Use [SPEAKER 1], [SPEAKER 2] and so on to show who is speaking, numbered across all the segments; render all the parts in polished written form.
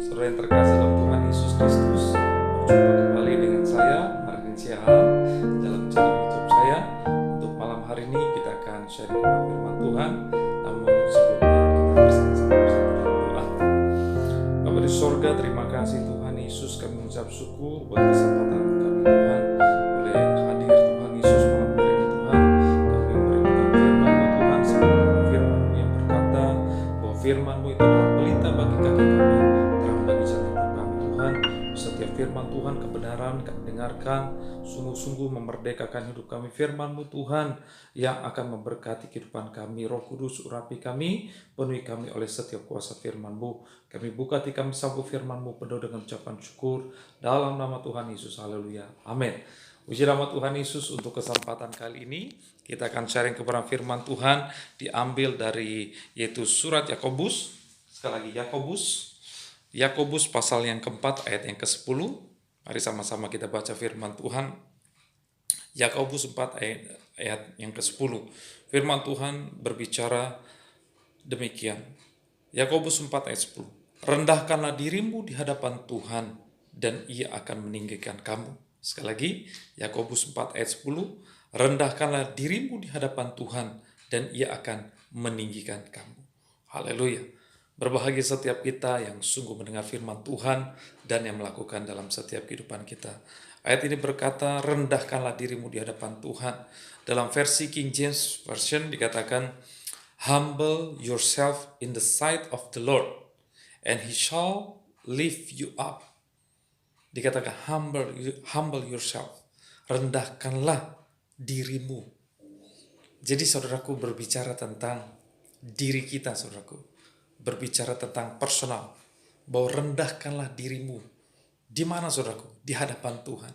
[SPEAKER 1] Saudara yang terkasih dalam Tuhan Yesus Kristus, berjumpa kembali dengan saya, Martin Siahaan, dalam channel YouTube saya. Untuk malam hari ini kita akan sharing tentang firman Tuhan. Namun sebelumnya kita bersama-sama bersatu dalam doa. Bapa di sorga, terima kasih Tuhan Yesus, kami mengucap syukur buat kesempatan kami Tuhan boleh hadir Tuhan Yesus malam hari ini Tuhan. Kami merindukan firman-Mu Tuhan, sebagaimana firman-Mu yang berkata bahwa firman-Mu itu adalah pelita bagi kaki kami, terang bagi jalan hidup kami Tuhan. Setiap firman Tuhan kebenaran kami dengarkan, sungguh-sungguh memerdekakan hidup kami. Firman-Mu Tuhan yang akan memberkati kehidupan kami. Roh Kudus urapi kami, penuhi kami oleh setiap kuasa firman-Mu. Kami buka hati kami sambut firman-Mu penuh dengan ucapan syukur dalam nama Tuhan Yesus. Haleluya. Amin. Puji nama Tuhan Yesus. Untuk kesempatan kali ini kita akan sharing kebenaran firman Tuhan diambil dari yaitu surat Yakobus. Sekali lagi Yakobus pasal yang keempat ayat yang ke-10. Mari sama-sama kita baca firman Tuhan. Yakobus 4 ayat yang ke-10. Firman Tuhan berbicara demikian. Yakobus 4 ayat 10. Rendahkanlah dirimu di hadapan Tuhan dan Ia akan meninggikan kamu. Sekali lagi, Yakobus 4 ayat 10. Rendahkanlah dirimu di hadapan Tuhan dan Ia akan meninggikan kamu. Haleluya. Berbahagia setiap kita yang sungguh mendengar firman Tuhan dan yang melakukan dalam setiap kehidupan kita. Ayat ini berkata, rendahkanlah dirimu di hadapan Tuhan. Dalam versi King James Version dikatakan, humble yourself in the sight of the Lord, and He shall lift you up. Dikatakan humble yourself, rendahkanlah dirimu. Jadi saudaraku, berbicara tentang diri kita, saudaraku. Berbicara tentang personal, bahwa rendahkanlah dirimu. Di mana saudaraku? Di hadapan Tuhan.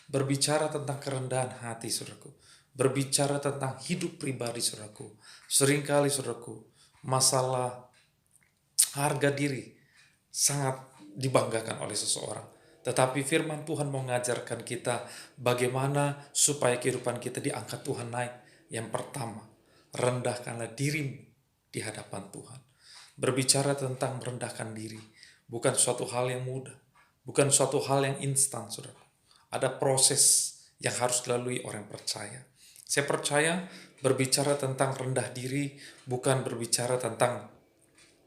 [SPEAKER 1] Berbicara tentang kerendahan hati, saudaraku. Berbicara tentang hidup pribadi, saudaraku. Seringkali, saudaraku, masalah harga diri sangat dibanggakan oleh seseorang. Tetapi firman Tuhan mau mengajarkan kita bagaimana supaya kehidupan kita diangkat Tuhan naik. Yang pertama, rendahkanlah dirimu di hadapan Tuhan. Berbicara tentang merendahkan diri bukan suatu hal yang mudah, bukan suatu hal yang instan, saudara. Ada proses yang harus dilalui orang yang percaya. Saya percaya berbicara tentang rendah diri bukan berbicara tentang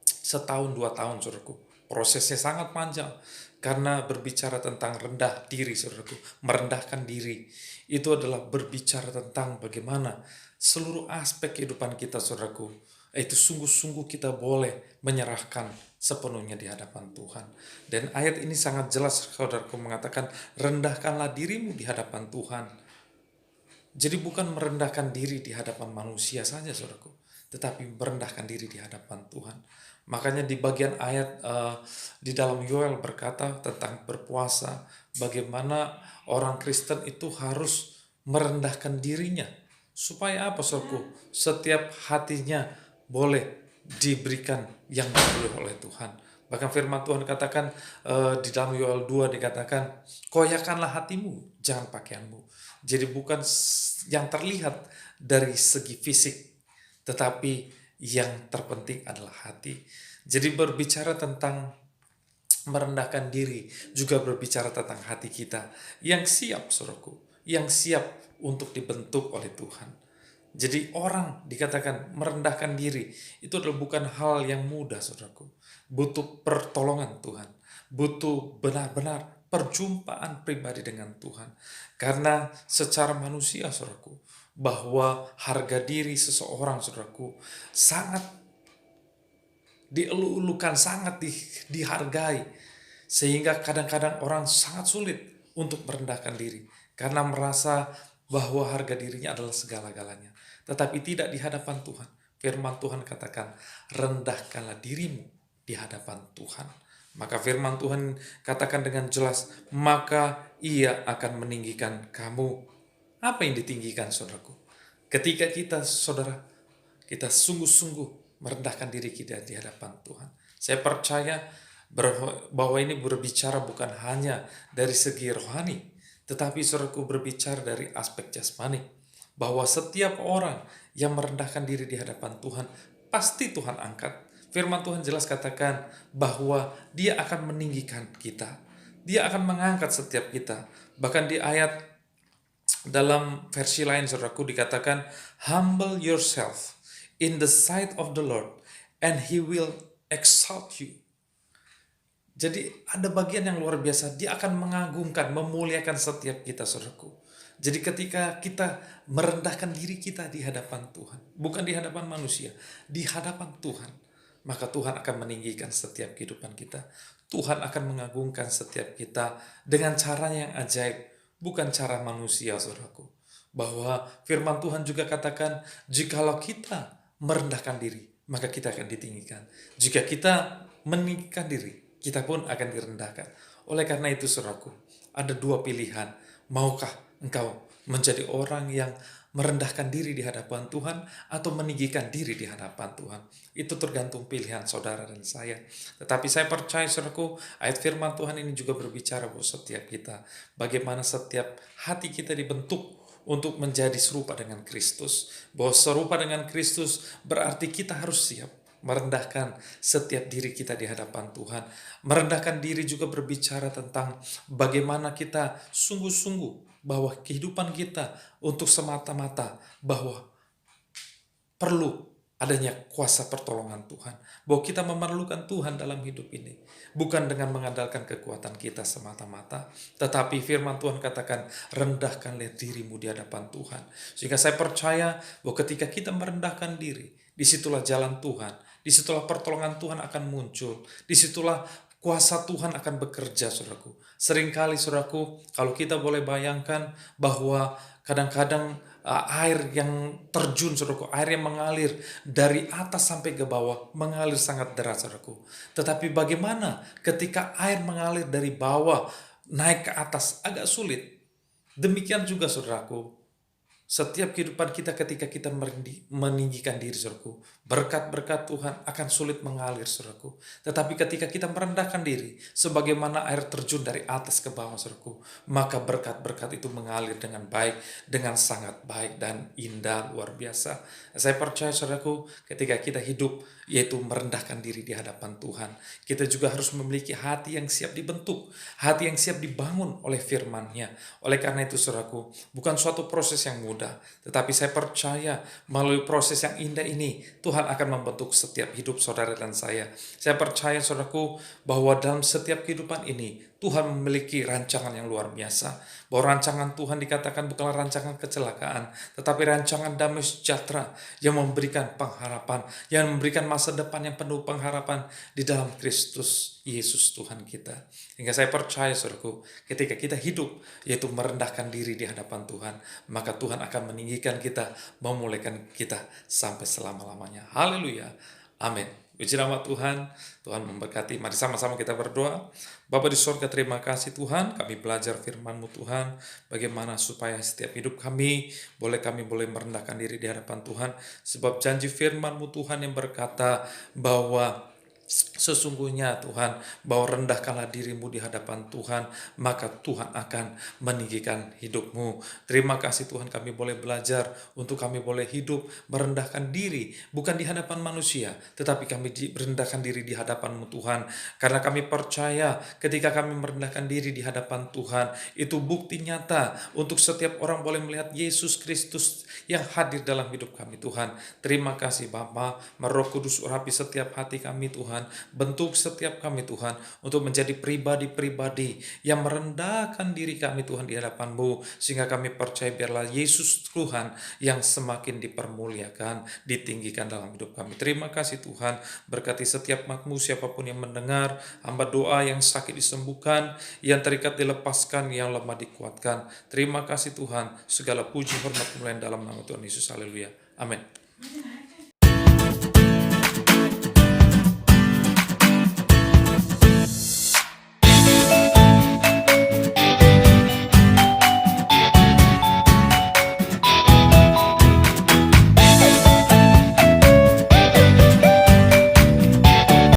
[SPEAKER 1] setahun, 2 tahun, saudaraku. Prosesnya sangat panjang, karena berbicara tentang rendah diri, saudaraku, merendahkan diri, itu adalah berbicara tentang bagaimana seluruh aspek kehidupan kita, saudaraku, itu sungguh-sungguh kita boleh menyerahkan sepenuhnya di hadapan Tuhan. Dan ayat ini sangat jelas, saudaraku, mengatakan rendahkanlah dirimu di hadapan Tuhan. Jadi bukan merendahkan diri di hadapan manusia saja, saudaraku, tetapi merendahkan diri di hadapan Tuhan. Makanya di bagian ayat di dalam Yoel berkata tentang berpuasa, bagaimana orang Kristen itu harus merendahkan dirinya. Supaya apa, saudaraku? Setiap hatinya boleh diberikan yang dipilih oleh Tuhan. Bahkan firman Tuhan katakan di dalam Yoel 2 dikatakan, koyakanlah hatimu, jangan pakaianmu. Jadi bukan yang terlihat dari segi fisik, tetapi yang terpenting adalah hati. Jadi berbicara tentang merendahkan diri juga berbicara tentang hati kita yang siap, saudaraku, yang siap untuk dibentuk oleh Tuhan. Jadi orang dikatakan merendahkan diri itu adalah bukan hal yang mudah, saudaraku. Butuh pertolongan Tuhan, butuh benar-benar perjumpaan pribadi dengan Tuhan. Karena secara manusia, saudaraku, bahwa harga diri seseorang, saudaraku, sangat dielu-elukan, sangat dihargai. Sehingga kadang-kadang orang sangat sulit untuk merendahkan diri. Karena merasa bahwa harga dirinya adalah segala-galanya. Tetapi tidak di hadapan Tuhan. Firman Tuhan katakan, rendahkanlah dirimu di hadapan Tuhan. Maka firman Tuhan katakan dengan jelas, maka Ia akan meninggikan kamu. Apa yang ditinggikan, saudaraku? Ketika kita, saudara, kita sungguh-sungguh merendahkan diri kita di hadapan Tuhan. Saya percaya bahwa ini berbicara bukan hanya dari segi rohani, tetapi saudaraku berbicara dari aspek jasmani. Bahwa setiap orang yang merendahkan diri di hadapan Tuhan, pasti Tuhan angkat. Firman Tuhan jelas katakan bahwa Dia akan meninggikan kita. Dia akan mengangkat setiap kita. Bahkan di ayat dalam versi lain saudaraku dikatakan, humble yourself in the sight of the Lord and He will exalt you. Jadi ada bagian yang luar biasa, Dia akan mengagungkan, memuliakan setiap kita saudaraku. Jadi ketika kita merendahkan diri kita di hadapan Tuhan, bukan di hadapan manusia, di hadapan Tuhan, maka Tuhan akan meninggikan setiap kehidupan kita. Tuhan akan mengagungkan setiap kita dengan caranya yang ajaib, bukan cara manusia saudaraku. Bahwa firman Tuhan juga katakan, jikalau kita merendahkan diri, maka kita akan ditinggikan. Jika kita meninggikan diri, kita pun akan direndahkan. Oleh karena itu saudaraku, ada dua pilihan. Maukah engkau menjadi orang yang merendahkan diri di hadapan Tuhan atau meninggikan diri di hadapan Tuhan? Itu tergantung pilihan saudara dan saya. Tetapi saya percaya saudaraku, ayat firman Tuhan ini juga berbicara buat setiap kita. Bagaimana setiap hati kita dibentuk untuk menjadi serupa dengan Kristus. Bahwa serupa dengan Kristus berarti kita harus siap merendahkan setiap diri kita di hadapan Tuhan. Merendahkan diri juga berbicara tentang bagaimana kita sungguh-sungguh bahwa kehidupan kita untuk semata-mata bahwa perlu adanya kuasa pertolongan Tuhan. Bahwa kita memerlukan Tuhan dalam hidup ini. Bukan dengan mengandalkan kekuatan kita semata-mata. Tetapi firman Tuhan katakan, rendahkanlah dirimu di hadapan Tuhan. Sehingga saya percaya bahwa ketika kita merendahkan diri, disitulah jalan Tuhan. Disitulah pertolongan Tuhan akan muncul. Disitulah kuasa Tuhan akan bekerja, saudaraku. Seringkali, saudaraku, kalau kita boleh bayangkan bahwa kadang-kadang air yang terjun, saudaraku, air yang mengalir dari atas sampai ke bawah, mengalir sangat deras, saudaraku. Tetapi bagaimana ketika air mengalir dari bawah naik ke atas, agak sulit. Demikian juga, saudaraku, setiap kehidupan kita ketika kita meninggikan diri, saudaraku, berkat-berkat Tuhan akan sulit mengalir, saudaraku. Tetapi ketika kita merendahkan diri, sebagaimana air terjun dari atas ke bawah, saudaraku, maka berkat-berkat itu mengalir dengan baik, dengan sangat baik dan indah, luar biasa. Saya percaya, saudaraku, ketika kita hidup, yaitu merendahkan diri di hadapan Tuhan, kita juga harus memiliki hati yang siap dibentuk, hati yang siap dibangun oleh firman-Nya. Oleh karena itu, saudaraku, bukan suatu proses yang mudah, tetapi saya percaya melalui proses yang indah ini Tuhan akan membentuk setiap hidup saudara dan saya. Saya percaya, saudaraku, bahwa dalam setiap kehidupan ini Tuhan memiliki rancangan yang luar biasa. Bahwa rancangan Tuhan dikatakan bukanlah rancangan kecelakaan, tetapi rancangan damai sejahtera yang memberikan pengharapan, yang memberikan masa depan yang penuh pengharapan di dalam Kristus Yesus Tuhan kita. Hingga saya percaya, saudaraku, ketika kita hidup yaitu merendahkan diri di hadapan Tuhan, maka Tuhan akan meninggikan kita, memuliakan kita sampai selama-lamanya. Haleluya. Amin. Puji nama Tuhan. Tuhan memberkati. Mari sama-sama kita berdoa. Bapa di sorga, terima kasih Tuhan. Kami belajar firman-Mu Tuhan. Bagaimana supaya setiap hidup kami boleh merendahkan diri di hadapan Tuhan. Sebab janji firman-Mu Tuhan yang berkata bahwa sesungguhnya Tuhan, bahwa rendahkanlah dirimu di hadapan Tuhan, maka Tuhan akan meninggikan hidupmu. Terima kasih Tuhan, kami boleh belajar untuk kami boleh hidup merendahkan diri, bukan di hadapan manusia, tetapi kami merendahkan diri di hadapan-Mu Tuhan. Karena kami percaya ketika kami merendahkan diri di hadapan Tuhan, itu bukti nyata untuk setiap orang boleh melihat Yesus Kristus yang hadir dalam hidup kami Tuhan. Terima kasih Bapa, Roh Kudus urapi setiap hati kami Tuhan. Bentuk setiap kami Tuhan untuk menjadi pribadi-pribadi yang merendahkan diri kami Tuhan di hadapan-Mu, sehingga kami percaya biarlah Yesus Tuhan yang semakin dipermuliakan, ditinggikan dalam hidup kami. Terima kasih Tuhan, berkati setiap umat-Mu, siapapun yang mendengar, hamba doa yang sakit disembuhkan, yang terikat dilepaskan, yang lemah dikuatkan. Terima kasih Tuhan, segala puji hormat kemuliaan dalam nama Tuhan Yesus. Haleluya. Amin.